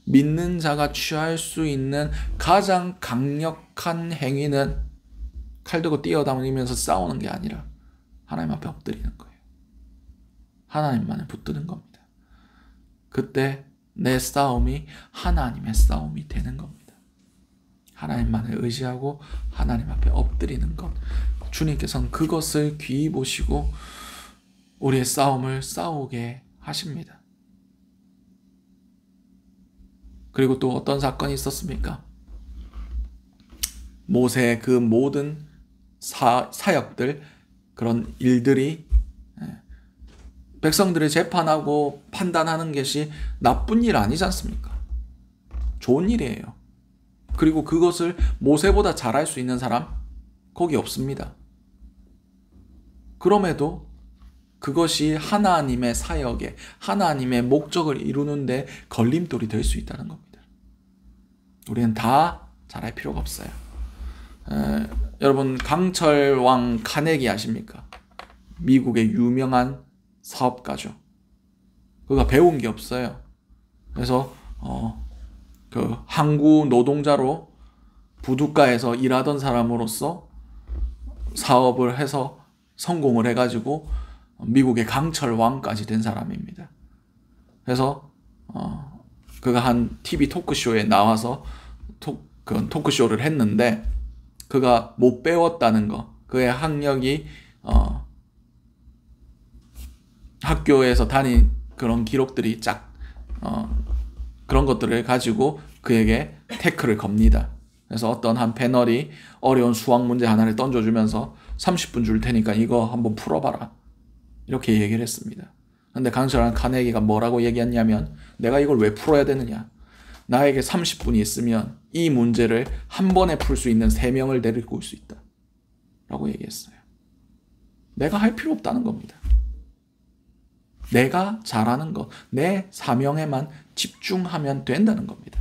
믿는 자가 취할 수 있는 가장 강력한 행위는 칼 들고 뛰어다니면서 싸우는 게 아니라 하나님 앞에 엎드리는 거예요. 하나님만을 붙드는 겁니다. 그때 내 싸움이 하나님의 싸움이 되는 겁니다. 하나님만을 의지하고 하나님 앞에 엎드리는 것. 주님께서는 그것을 귀히 보시고 우리의 싸움을 싸우게 하십니다. 그리고 또 어떤 사건이 있었습니까? 모세의 그 모든 사역들, 그런 일들이 백성들을 재판하고 판단하는 것이 나쁜 일 아니지 않습니까? 좋은 일이에요. 그리고 그것을 모세보다 잘할 수 있는 사람 거기 없습니다. 그럼에도 그것이 하나님의 사역에, 하나님의 목적을 이루는데 걸림돌이 될 수 있다는 겁니다. 우리는 다 잘할 필요가 없어요. 여러분 강철 왕 카네기 아십니까? 미국의 유명한 사업가죠. 그가 배운 게 없어요. 그래서 그 항구 노동자로 부둣가에서 일하던 사람으로서 사업을 해서 성공을 해가지고 미국의 강철 왕까지 된 사람입니다. 그래서 그가 한 TV 토크쇼에 나와서 토크쇼를 했는데 그가 못 배웠다는 거, 그의 학력이 학교에서 다닌 그런 기록들이 그런 것들을 가지고 그에게 태클을 겁니다. 그래서 어떤 한 패널이 어려운 수학 문제 하나를 던져주면서 30분 줄 테니까 이거 한번 풀어봐라. 이렇게 얘기를 했습니다. 근데 강철한 카네기가 뭐라고 얘기했냐면 내가 이걸 왜 풀어야 되느냐. 나에게 30분이 있으면 이 문제를 한 번에 풀 수 있는 3명을 데리고 올 수 있다. 라고 얘기했어요. 내가 할 필요 없다는 겁니다. 내가 잘하는 것, 내 사명에만 집중하면 된다는 겁니다.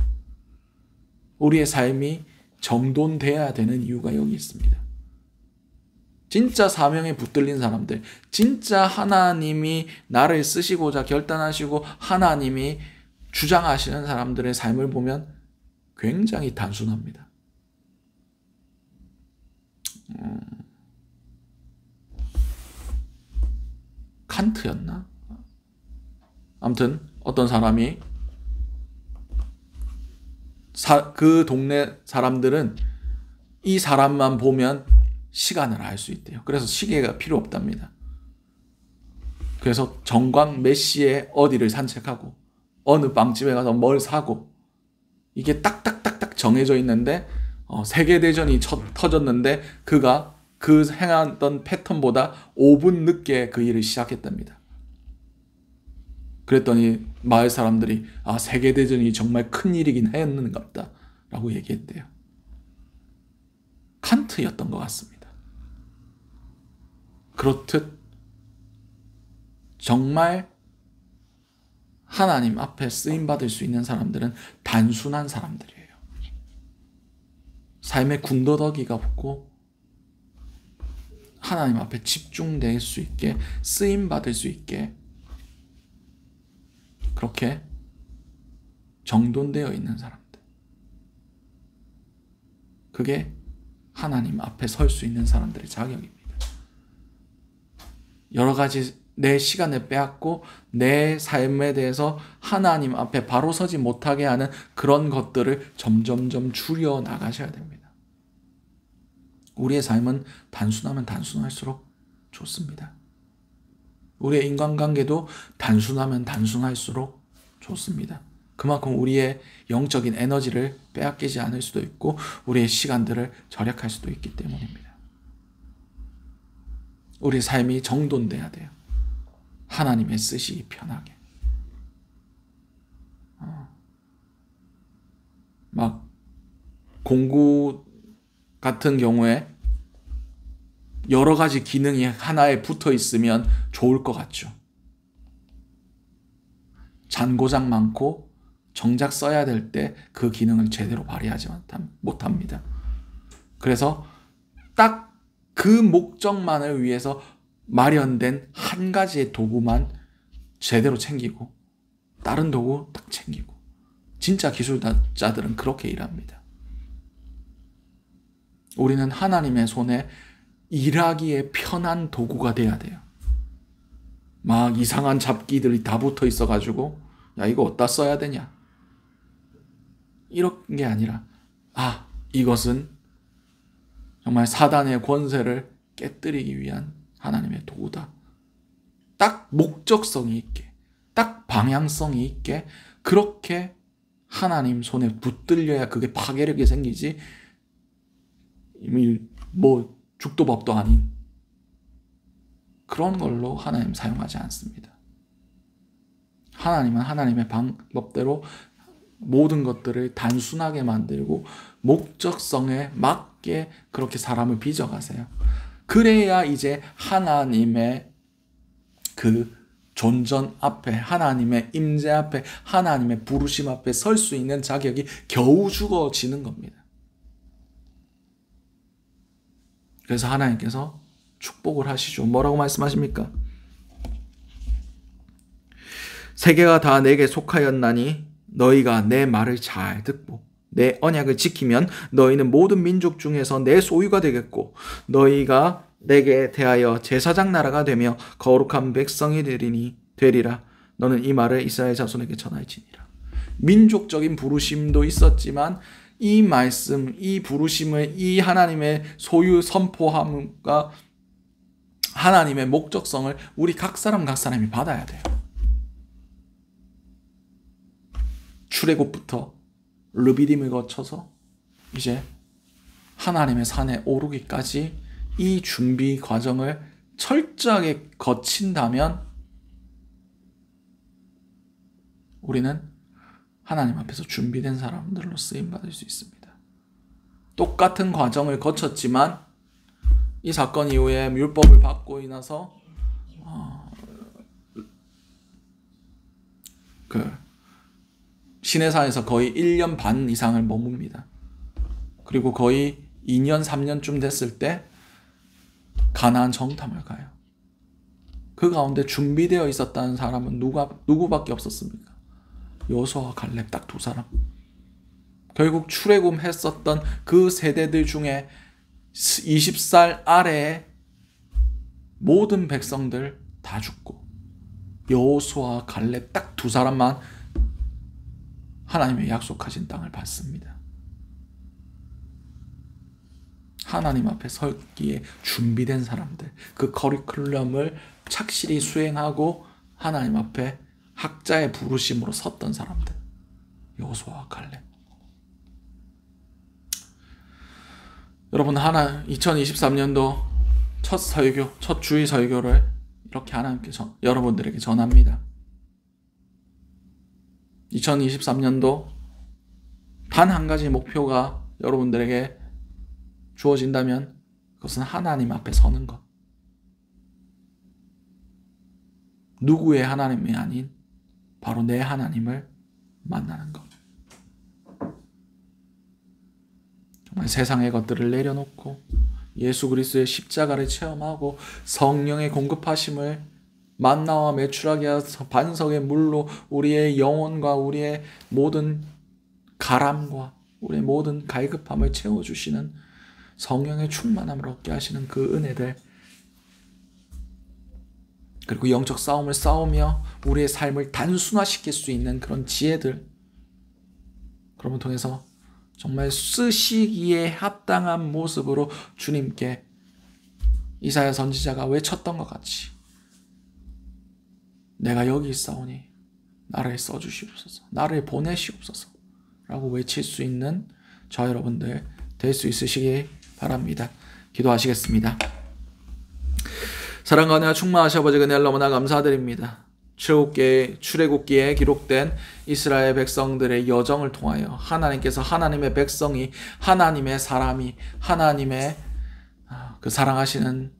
우리의 삶이 정돈되어야 되는 이유가 여기 있습니다. 진짜 사명에 붙들린 사람들, 진짜 하나님이 나를 쓰시고자 결단하시고 하나님이 주장하시는 사람들의 삶을 보면 굉장히 단순합니다. 칸트였나? 아무튼 어떤 사람이 그 동네 사람들은 이 사람만 보면 시간을 알 수 있대요. 그래서 시계가 필요 없답니다. 그래서 정광 몇 시에 어디를 산책하고 어느 빵집에 가서 뭘 사고 이게 딱딱딱딱 정해져 있는데 세계대전이 터졌는데 그가 그 행하던 패턴보다 5분 늦게 그 일을 시작했답니다. 그랬더니 마을 사람들이 세계대전이 정말 큰 일이긴 했는갑다 라고 얘기했대요. 칸트였던 것 같습니다. 그렇듯 정말 하나님 앞에 쓰임받을 수 있는 사람들은 단순한 사람들이에요. 삶에 군더더기가 없고 하나님 앞에 집중될 수 있게 쓰임받을 수 있게 그렇게 정돈되어 있는 사람들. 그게 하나님 앞에 설 수 있는 사람들의 자격입니다. 여러 가지 내 시간을 빼앗고 내 삶에 대해서 하나님 앞에 바로 서지 못하게 하는 그런 것들을 점점점 줄여 나가셔야 됩니다. 우리의 삶은 단순하면 단순할수록 좋습니다. 우리의 인간관계도 단순하면 단순할수록 좋습니다. 그만큼 우리의 영적인 에너지를 빼앗기지 않을 수도 있고 우리의 시간들을 절약할 수도 있기 때문입니다. 우리의 삶이 정돈돼야 돼요. 하나님의 쓰시기 편하게. 막 공구 같은 경우에 여러 가지 기능이 하나에 붙어 있으면 좋을 것 같죠. 잔고장 많고 정작 써야 될 때 그 기능을 제대로 발휘하지 못합니다. 그래서 딱 그 목적만을 위해서 마련된 한 가지의 도구만 제대로 챙기고 다른 도구 딱 챙기고 진짜 기술자들은 그렇게 일합니다. 우리는 하나님의 손에 일하기에 편한 도구가 돼야 돼요. 막 이상한 잡기들이 다 붙어 있어가지고 야 이거 어디다 써야 되냐 이런 게 아니라 이것은 정말 사단의 권세를 깨뜨리기 위한 하나님의 도구다. 딱 목적성이 있게 딱 방향성이 있게 그렇게 하나님 손에 붙들려야 그게 파괴력이 생기지 뭐 죽도 밥도 아닌 그런 걸로 하나님 사용하지 않습니다. 하나님은 하나님의 방법대로 모든 것들을 단순하게 만들고 목적성에 맞게 그렇게 사람을 빚어가세요. 그래야 이제 하나님의 그 존전 앞에 하나님의 임재 앞에 하나님의 부르심 앞에 설 수 있는 자격이 겨우 주어지는 겁니다. 그래서 하나님께서 축복을 하시죠. 뭐라고 말씀하십니까? 세계가 다 내게 속하였나니 너희가 내 말을 잘 듣고 내 언약을 지키면 너희는 모든 민족 중에서 내 소유가 되겠고 너희가 내게 대하여 제사장 나라가 되며 거룩한 백성이 되리라. 너는 이 말을 이스라엘 자손에게 전할지니라. 민족적인 부르심도 있었지만 이 말씀, 이 부르심을 이 하나님의 소유 선포함과 하나님의 목적성을 우리 각 사람이 받아야 돼요. 출애굽부터 르비딤을 거쳐서 이제 하나님의 산에 오르기까지 이 준비 과정을 철저하게 거친다면 우리는 하나님 앞에서 준비된 사람들로 쓰임받을 수 있습니다. 똑같은 과정을 거쳤지만 이 사건 이후에 율법을 받고 인해서 시내산에서 거의 1년 반 이상을 머뭅니다. 그리고 거의 2년, 3년쯤 됐을 때 가나안 정탐을 가요. 그 가운데 준비되어 있었다는 사람은 누구밖에 없었습니까? 여호수아와 갈렙 딱 두 사람. 결국 출애굽했었던 그 세대들 중에 20살 아래의 모든 백성들 다 죽고 여호수아와 갈렙 딱 두 사람만 하나님의 약속하신 땅을 받습니다. 하나님 앞에 서기에 준비된 사람들, 그 커리큘럼을 착실히 수행하고 하나님 앞에 학자의 부르심으로 섰던 사람들, 여호수아와 갈렙. 여러분, 2023년도 첫 주의 설교를 이렇게 하나님께 여러분들에게 전합니다. 2023년도 단 한 가지 목표가 여러분들에게 주어진다면 그것은 하나님 앞에 서는 것. 누구의 하나님이 아닌 바로 내 하나님을 만나는 것. 정말 세상의 것들을 내려놓고 예수 그리스도의 십자가를 체험하고 성령의 공급하심을 만나와 매출하게 하셔서 반석의 물로 우리의 영혼과 우리의 모든 가람과 우리의 모든 갈급함을 채워주시는 성령의 충만함을 얻게 하시는 그 은혜들, 그리고 영적 싸움을 싸우며 우리의 삶을 단순화시킬 수 있는 그런 지혜들, 그런 걸 통해서 정말 쓰시기에 합당한 모습으로 주님께 이사야 선지자가 외쳤던 것 같이 내가 여기 있사오니 나를 써주시옵소서, 나를 보내시옵소서 라고 외칠 수 있는 저 여러분들 될 수 있으시기 바랍니다. 기도하시겠습니다. 사랑과 은혜가 충만하신 아버지, 은혜를 너무나 감사드립니다. 출애굽기에 기록된 이스라엘 백성들의 여정을 통하여 하나님께서 하나님의 백성이, 하나님의 사람이, 하나님의 그 사랑하시는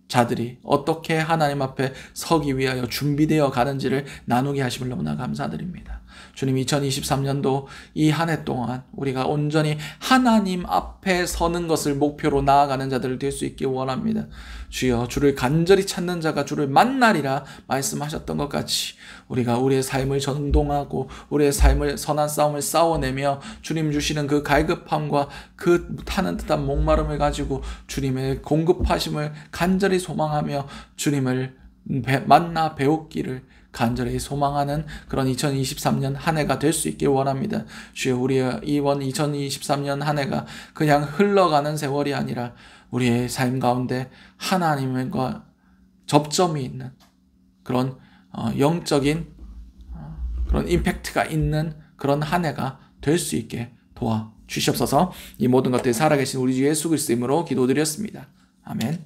자들이 어떻게 하나님 앞에 서기 위하여 준비되어 가는지를 나누게 하심을 너무나 감사드립니다. 주님, 2023년도 이 한 해 동안 우리가 온전히 하나님 앞에 서는 것을 목표로 나아가는 자들 될 수 있기 원합니다. 주여, 주를 간절히 찾는 자가 주를 만나리라 말씀하셨던 것 같이 우리가 우리의 삶을 전동하고 우리의 삶을 선한 싸움을 싸워내며 주님 주시는 그 갈급함과 그 타는 듯한 목마름을 가지고 주님의 공급하심을 간절히 소망하며 주님을 만나 배웠기를 간절히 소망하는 그런 2023년 한 해가 될 수 있길 원합니다. 주여, 우리의 이번 2023년 한 해가 그냥 흘러가는 세월이 아니라 우리의 삶 가운데 하나님과 접점이 있는 그런 영적인 그런 임팩트가 있는 그런 한 해가 될 수 있게 도와주시옵소서. 이 모든 것들이 살아계신 우리 주 예수 그리스도 이름으로 기도드렸습니다. 아멘.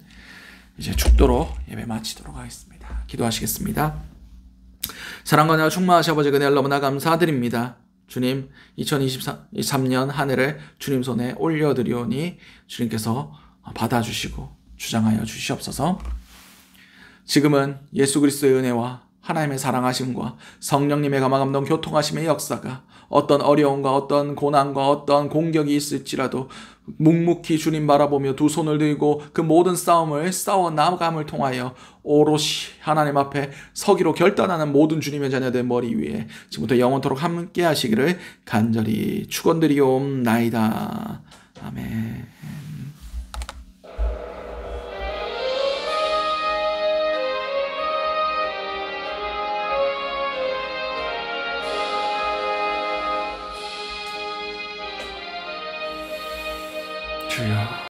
이제 축도로 예배 마치도록 하겠습니다. 기도하시겠습니다. 사랑과 은혜가 충만하신 아버지, 은혜를 너무나 감사드립니다. 주님, 2023년 한 해를 주님 손에 올려드리오니 주님께서 받아주시고 주장하여 주시옵소서. 지금은 예수 그리스도의 은혜와 하나님의 사랑하심과 성령님의 감화감동 교통하심의 역사가 어떤 어려움과 어떤 고난과 어떤 공격이 있을지라도 묵묵히 주님 바라보며 두 손을 들고 그 모든 싸움을 싸워 나감을 통하여 오롯이 하나님 앞에 서기로 결단하는 모든 주님의 자녀들 머리 위에 지금부터 영원토록 함께 하시기를 간절히 축원드리옵나이다. 아멘. 주여.